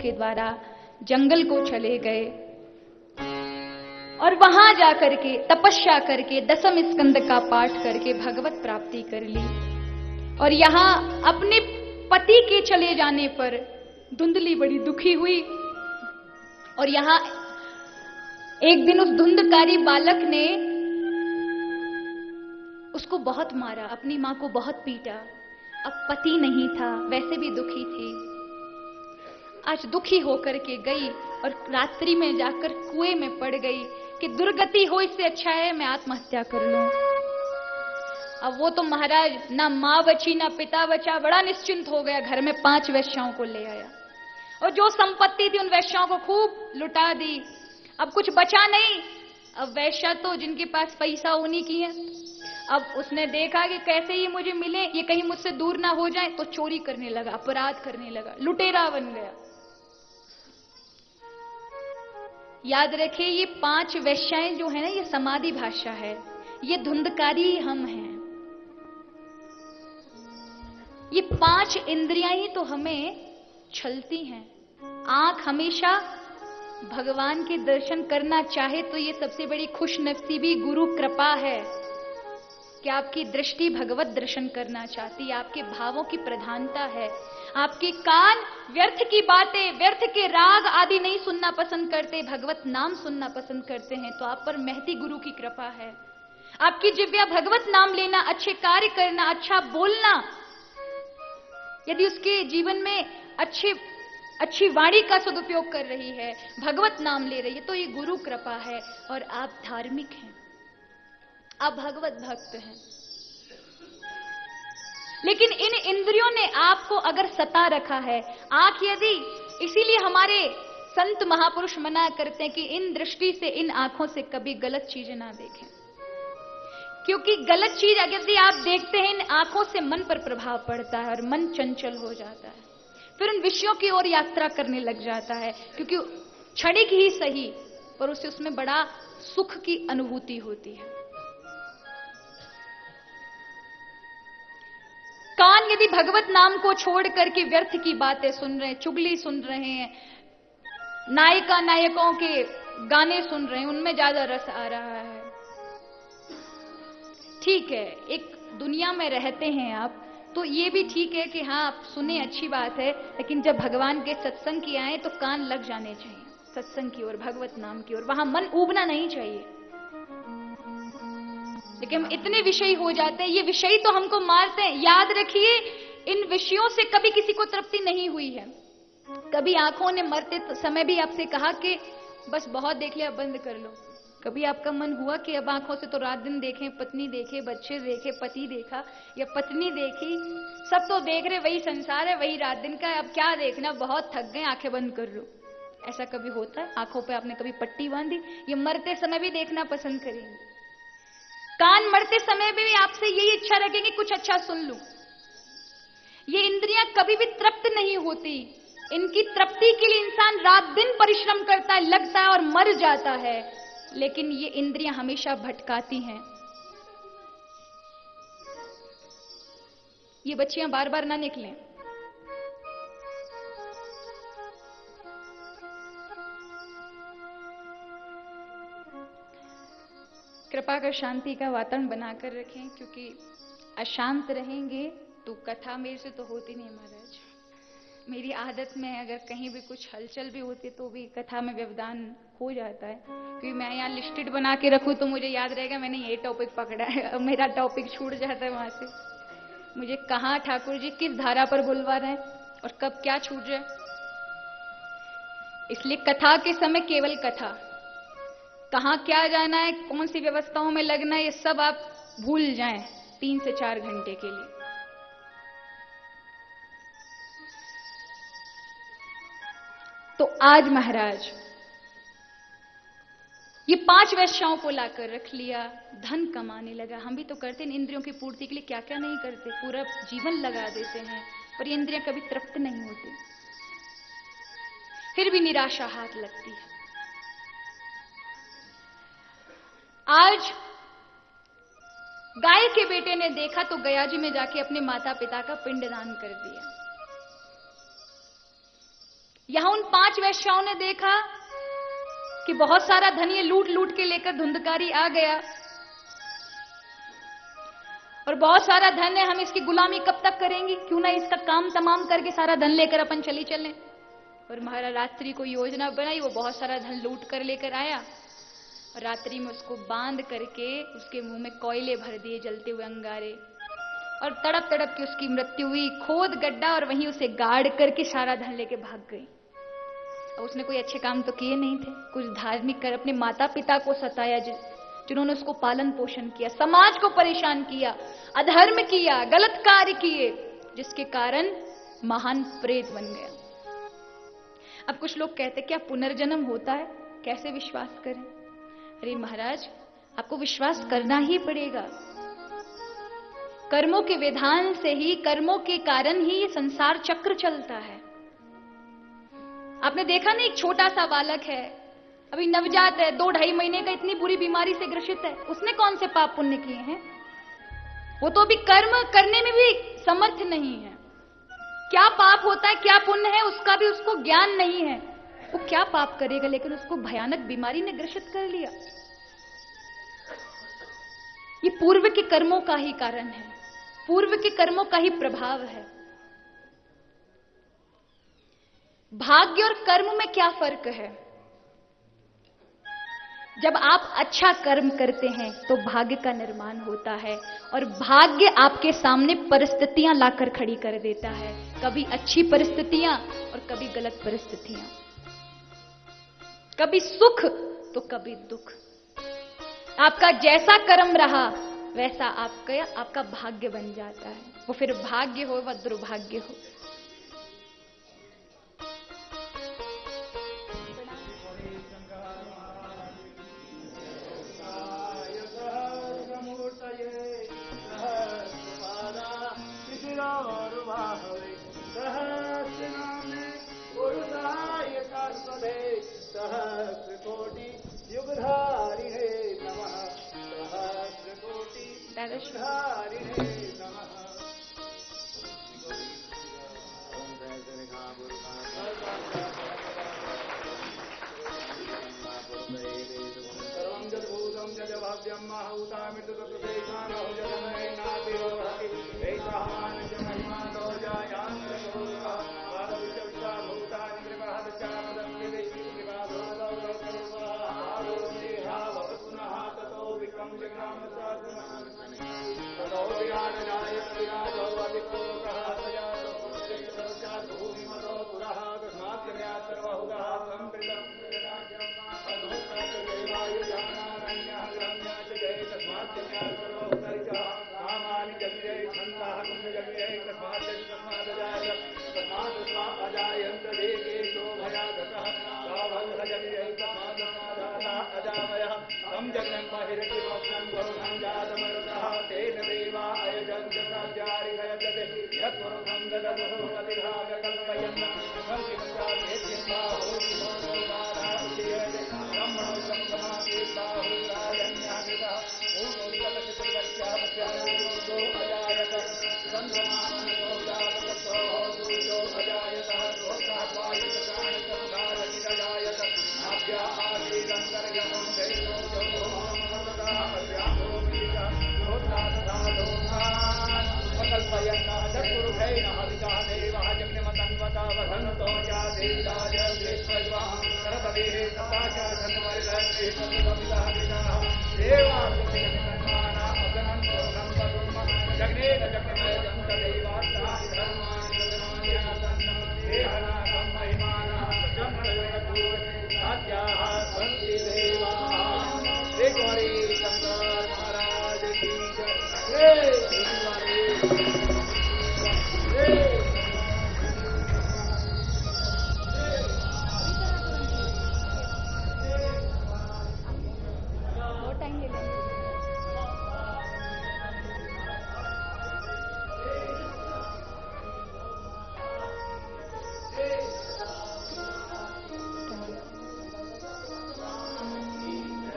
के द्वारा जंगल को चले गए और वहां जाकर के तपस्या करके दसम स्कंद का पाठ करके भगवत प्राप्ति कर ली। और यहां अपने पति के चले जाने पर धुंधली बड़ी दुखी हुई और यहां एक दिन उस धुंधकारी बालक ने उसको बहुत मारा, अपनी मां को बहुत पीटा। अब पति नहीं था, वैसे भी दुखी थी। आज दुखी होकर के गई और रात्रि में जाकर कुएं में पड़ गई कि दुर्गति हो, इससे अच्छा है मैं आत्महत्या कर लूं। अब वो तो महाराज ना मां बची ना पिता बचा, बड़ा निश्चिंत हो गया। घर में 5 वेश्याओं को ले आया और जो संपत्ति थी उन वेश्याओं को खूब लुटा दी। अब कुछ बचा नहीं। अब वैश्या तो जिनके पास पैसा उन्हीं की है। अब उसने देखा कि कैसे ही मुझे मिले, ये कहीं मुझसे दूर ना हो जाए, तो चोरी करने लगा, अपराध करने लगा, लुटेरा बन गया। याद रखिए, ये 5 वेश्याएं जो है ना, ये समाधि भाषा है, ये धुंधकारी हम हैं। ये 5 इंद्रियां ही तो हमें छलती हैं। आंख हमेशा भगवान के दर्शन करना चाहे तो ये सबसे बड़ी खुशनसीबी गुरु कृपा है कि आपकी दृष्टि भगवत दर्शन करना चाहती है। आपके भावों की प्रधानता है। आपके कान व्यर्थ की बातें, व्यर्थ के राग आदि नहीं सुनना पसंद करते, भगवत नाम सुनना पसंद करते हैं, तो आप पर महती गुरु की कृपा है। आपकी जिह्वा भगवत नाम लेना, अच्छे कार्य करना, अच्छा बोलना, यदि उसके जीवन में अच्छी वाणी का सदुपयोग कर रही है, भगवत नाम ले रही है, तो ये गुरु कृपा है। और आप धार्मिक हैं, आप भगवत भक्त हैं। लेकिन इन इंद्रियों ने आपको अगर सता रखा है, आंख यदि, इसीलिए हमारे संत महापुरुष मना करते हैं कि इन दृष्टि से, इन आंखों से कभी गलत चीजें ना देखें, क्योंकि गलत चीज यदि आप देखते हैं, इन आंखों से मन पर प्रभाव पड़ता है और मन चंचल हो जाता है, फिर उन विषयों की ओर यात्रा करने लग जाता है, क्योंकि क्षणिक ही सही पर उसे उसमें बड़ा सुख की अनुभूति होती है। कान यदि भगवत नाम को छोड़ करके व्यर्थ की बातें सुन रहे हैं, चुगली सुन रहे हैं, नायिका नायकों के गाने सुन रहे हैं, उनमें ज्यादा रस आ रहा है, ठीक है, एक दुनिया में रहते हैं आप, तो ये भी ठीक है कि हाँ आप सुने, अच्छी बात है, लेकिन जब भगवान के सत्संग की आए तो कान लग जाने चाहिए सत्संग की ओर, भगवत नाम की ओर, वहां मन ऊबना नहीं चाहिए। लेकिन हम इतने विषयी हो जाते हैं, ये विषयी तो हमको मारते हैं। याद रखिए, इन विषयों से कभी किसी को तृप्ति नहीं हुई है। कभी आंखों ने मरते समय भी आपसे कहा कि बस बहुत देख लिया, बंद कर लो। कभी आपका मन हुआ कि अब आंखों से तो रात दिन देखें, पत्नी देखे, बच्चे देखे, पति देखा या पत्नी देखी, सब तो देख रहे, वही संसार है, वही रात दिन का है, अब क्या देखना, बहुत थक गए, आंखें बंद कर लो। ऐसा कभी होता है? आंखों पे आपने कभी पट्टी बांधी? ये मरते समय भी देखना पसंद करेंगे। कान मरते समय भी आपसे यही इच्छा रखेंगे कुछ अच्छा सुन लूं। ये इंद्रियां कभी भी तृप्त नहीं होती। इनकी तृप्ति के लिए इंसान रात दिन परिश्रम करता है, लगता है और मर जाता है, लेकिन ये इंद्रियां हमेशा भटकाती हैं। ये बच्चियां बार बार ना निकलें। कृपा कर शांति का वातावरण बनाकर रखें, क्योंकि अशांत रहेंगे तो कथा मेरे से तो होती नहीं महाराज। मेरी आदत में अगर कहीं भी कुछ हलचल भी होती तो भी कथा में व्यवधान हो जाता है, क्योंकि मैं यहाँ लिस्टेड बना के रखूं तो मुझे याद रहेगा मैंने ये टॉपिक पकड़ा है, अब मेरा टॉपिक छूट जाता है वहां से। मुझे कहाँ ठाकुर जी किस धारा पर बुलवा रहे हैं और कब क्या छूट जाए। इसलिए कथा के समय केवल कथा, कहां क्या जाना है, कौन सी व्यवस्थाओं में लगना है, ये सब आप भूल जाएं 3 से 4 घंटे के लिए। तो आज महाराज ये 5 वेश्याओं को लाकर रख लिया, धन कमाने लगा। हम भी तो करते हैं इंद्रियों की पूर्ति के लिए, क्या क्या नहीं करते, पूरा जीवन लगा देते हैं, पर ये इंद्रियां कभी तृप्त नहीं होती, फिर भी निराशा हाथ लगती है। आज गाय के बेटे ने देखा तो गया जी में जाके अपने माता पिता का पिंडदान कर दिया। यहां उन 5 वेश्याओं ने देखा कि बहुत सारा धन ये लूट लूट के लेकर धुंधकारी आ गया और बहुत सारा धन है, हम इसकी गुलामी कब तक करेंगे, क्यों ना इसका काम तमाम करके सारा धन लेकर अपन चली चलें। और महाराज रात्रि को योजना बनाई, वो बहुत सारा धन लूट कर लेकर आया और रात्रि में उसको बांध करके उसके मुंह में कोयले भर दिए, जलते हुए अंगारे, और तड़प तड़प की उसकी मृत्यु हुई। खोद गड्ढा और वहीं उसे गाड़ करके सारा धन लेके भाग गई। और उसने कोई अच्छे काम तो किए नहीं थे, कुछ धार्मिक कर अपने माता पिता को सताया, जिन्होंने उसको पालन पोषण किया, समाज को परेशान किया, अधर्म किया, गलत कार्य किए, जिसके कारण महान प्रेत बन गया। अब कुछ लोग कहते क्या पुनर्जन्म होता है, कैसे विश्वास करें? अरे महाराज, आपको विश्वास करना ही पड़ेगा। कर्मों के विधान से ही, कर्मों के कारण ही ये संसार चक्र चलता है। आपने देखा ना, एक छोटा सा बालक है, अभी नवजात है, 2-2.5 महीने का, इतनी बुरी बीमारी से ग्रसित है, उसने कौन से पाप पुण्य किए हैं? वो तो अभी कर्म करने में भी समर्थ नहीं है। क्या पाप होता है, क्या पुण्य है, उसका भी उसको ज्ञान नहीं है। वो क्या पाप करेगा, लेकिन उसको भयानक बीमारी ने ग्रसित कर लिया। ये पूर्व के कर्मों का ही कारण है, पूर्व के कर्मों का ही प्रभाव है। भाग्य और कर्म में क्या फर्क है? जब आप अच्छा कर्म करते हैं तो भाग्य का निर्माण होता है, और भाग्य आपके सामने परिस्थितियां लाकर खड़ी कर देता है, कभी अच्छी परिस्थितियां और कभी गलत परिस्थितियां, कभी सुख तो कभी दुख। आपका जैसा कर्म रहा वैसा आपका भाग्य बन जाता है, वो फिर भाग्य हो व दुर्भाग्य हो।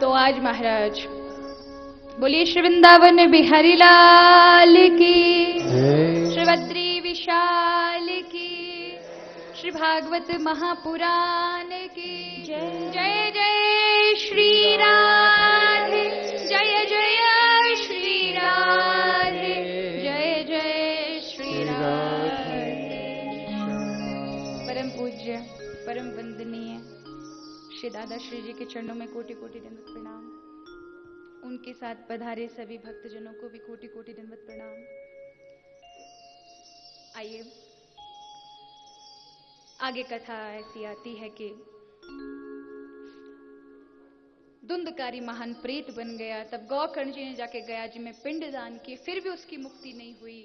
तो आज महाराज बोलिए श्री वृंदावन बिहारी लाल की, श्री बद्री विशाल की, श्री श्री भागवत महापुराण की जय। जय जय श्री राधे, जय जय श्री राधे, जय जय श्री राधे। परम पूज्य, परम वंदनीय श्री दादा श्री जी के चरणों में कोटि कोटि दंडवत प्रणाम। उनके साथ पधारे सभी भक्तजनों को भी कोटि कोटि दंडवत प्रणाम। आइए, आगे कथा ऐसी आती है कि धुंधकारी महान प्रेत बन गया। तब गौकर्ण जी ने जाके गया जी में पिंडदान किए, फिर भी उसकी मुक्ति नहीं हुई।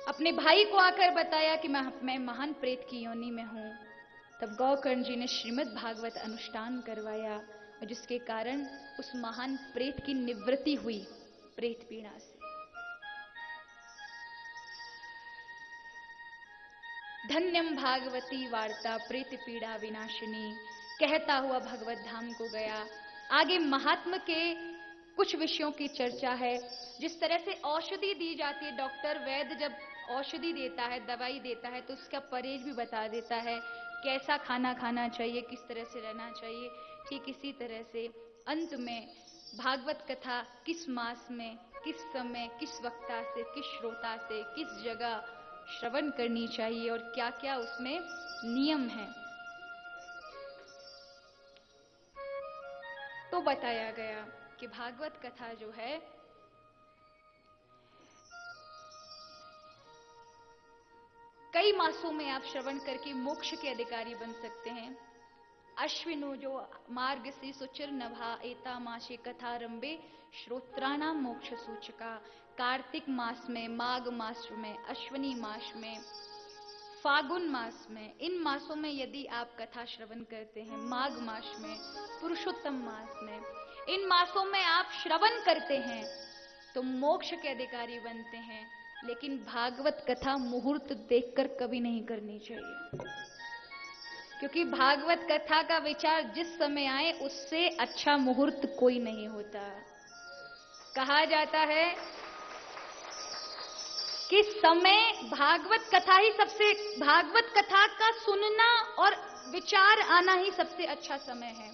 अपने भाई को आकर बताया कि मैं महान प्रेत की योनि में हूं। तब गौकर्ण जी ने श्रीमद् भागवत अनुष्ठान करवाया और जिसके कारण उस महान प्रेत की निवृत्ति हुई प्रेत पीड़ा से। धन्यम भागवती वार्ता प्रेत पीड़ा विनाशिनी, कहता हुआ भगवत धाम को गया। आगे महात्मा के कुछ विषयों की चर्चा है। जिस तरह से औषधि दी जाती है, डॉक्टर वैद्य जब औषधि देता है, दवाई देता है, तो उसका परहेज भी बता देता है, कैसा खाना खाना चाहिए, किस तरह से रहना चाहिए। ठीक इसी तरह से अंत में भागवत कथा किस मास में, किस समय, किस वक्ता से, किस श्रोता से, किस जगह श्रवण करनी चाहिए और क्या क्या उसमें नियम है, तो बताया गया कि भागवत कथा जो है कई मासों में आप श्रवण करके मोक्ष के अधिकारी बन सकते हैं। अश्विनो जो मार्ग से सुचिर नभा एता माशे कथारंभे श्रोत्राणाम मोक्ष सूचका। कार्तिक मास में, माघ मास में, अश्विनी मास में, फागुन मास में, इन मासों में यदि आप कथा श्रवण करते हैं, माघ मास में, पुरुषोत्तम मास में, इन मासों में आप श्रवण करते हैं तो मोक्ष के अधिकारी बनते हैं। लेकिन भागवत कथा मुहूर्त देखकर कभी नहीं करनी चाहिए, क्योंकि भागवत कथा का विचार जिस समय आए उससे अच्छा मुहूर्त कोई नहीं होता। कहा जाता है कि समय भागवत कथा ही सबसे, भागवत कथा का सुनना और विचार आना ही सबसे अच्छा समय है।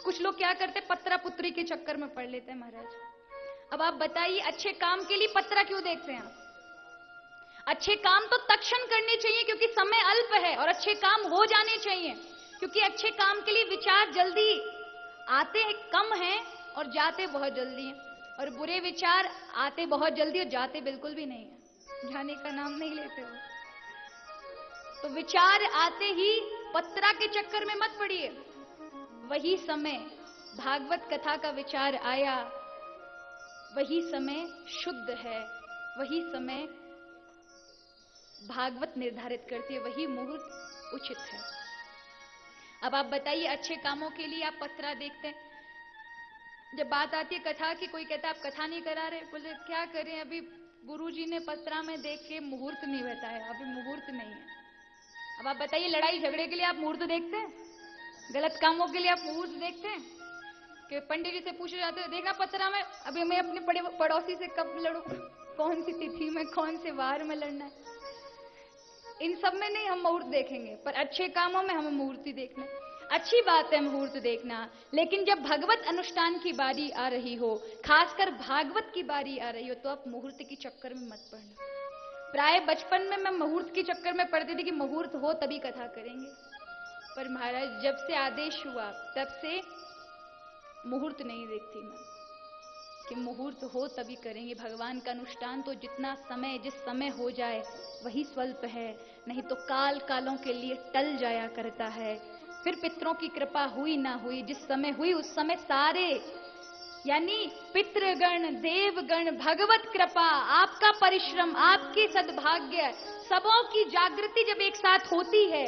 कुछ लोग क्या करते, पत्रा पुत्री के चक्कर में पड़ लेते हैं महाराज। अब आप बताइए, अच्छे काम के लिए पत्रा क्यों देखते हैं? अच्छे काम तो तत्क्षण करने चाहिए क्योंकि समय अल्प है, और अच्छे काम हो जाने चाहिए क्योंकि अच्छे काम के लिए विचार जल्दी आते हैं, कम हैं, और जाते बहुत जल्दी हैं। और बुरे विचार आते बहुत जल्दी और जाते बिल्कुल भी नहीं है, जाने का नाम नहीं लेते हो। तो विचार आते ही पत्रा के चक्कर में मत पड़िए। वही समय भागवत कथा का विचार आया, वही समय शुद्ध है, वही समय भागवत निर्धारित करती है, वही मुहूर्त उचित है। अब आप बताइए, अच्छे कामों के लिए आप पत्रा देखते हैं, जब बात आती है कथा की, कोई कहता है आप कथा नहीं करा रहे, बोले क्या करें, अभी गुरुजी ने पत्रा में देख के मुहूर्त नहीं बताया, अभी मुहूर्त नहीं है। अब आप बताइए, लड़ाई झगड़े के लिए आप मुहूर्त देखते हैं? गलत कामों के लिए आप मुहूर्त देखते हैं? कि पंडित जी से पूछे जाते हैं, देखना पत्रा में अभी मैं अपने पड़ोसी से कब लड़ूं, कौन सी तिथि में, कौन से वार में लड़ना है। इन सब में नहीं हम मुहूर्त देखेंगे, पर अच्छे कामों में हमें मुहूर्त ही देखना है। अच्छी बात है मुहूर्त देखना, लेकिन जब भगवत अनुष्ठान की बारी आ रही हो, खासकर भागवत की बारी आ रही हो, तो आप मुहूर्त के चक्कर में मत पड़ना। प्राय बचपन में मैं मुहूर्त के चक्कर में पड़ती थी कि मुहूर्त हो तभी कथा करेंगे, पर महाराज जब से आदेश हुआ तब से मुहूर्त नहीं देखती मैं, कि मुहूर्त हो तभी करेंगे। भगवान का अनुष्ठान तो जितना समय, जिस समय हो जाए वही स्वल्प है, नहीं तो काल कालों के लिए टल जाया करता है। फिर पितरों की कृपा हुई ना हुई, जिस समय हुई उस समय सारे, यानी पितृगण, देवगण, भगवत कृपा, आपका परिश्रम, आपके सद्भाग्य, सबों की जागृति जब एक साथ होती है,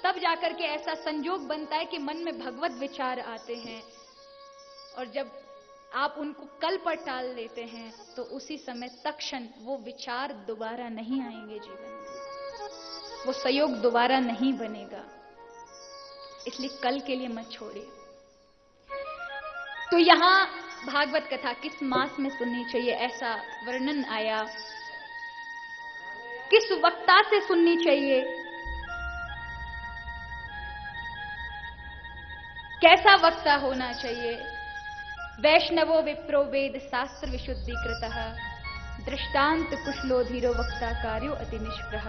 तब जाकर के ऐसा संजोग बनता है कि मन में भगवत विचार आते हैं। और जब आप उनको कल पर टाल देते हैं तो उसी समय तत्क्षण वो विचार दोबारा नहीं आएंगे जीवन में, वो संयोग दोबारा नहीं बनेगा। इसलिए कल के लिए मत छोड़िए। तो यहां भागवत कथा किस मास में सुननी चाहिए, ऐसा वर्णन आया। किस वक्ता से सुननी चाहिए, कैसा वक्ता होना चाहिए। वैष्णवो विप्रो वेद शास्त्र विशुद्धीकृतः, दृष्टांत कुशलो धीरो वक्ता कार्यो अति निष्प्रह।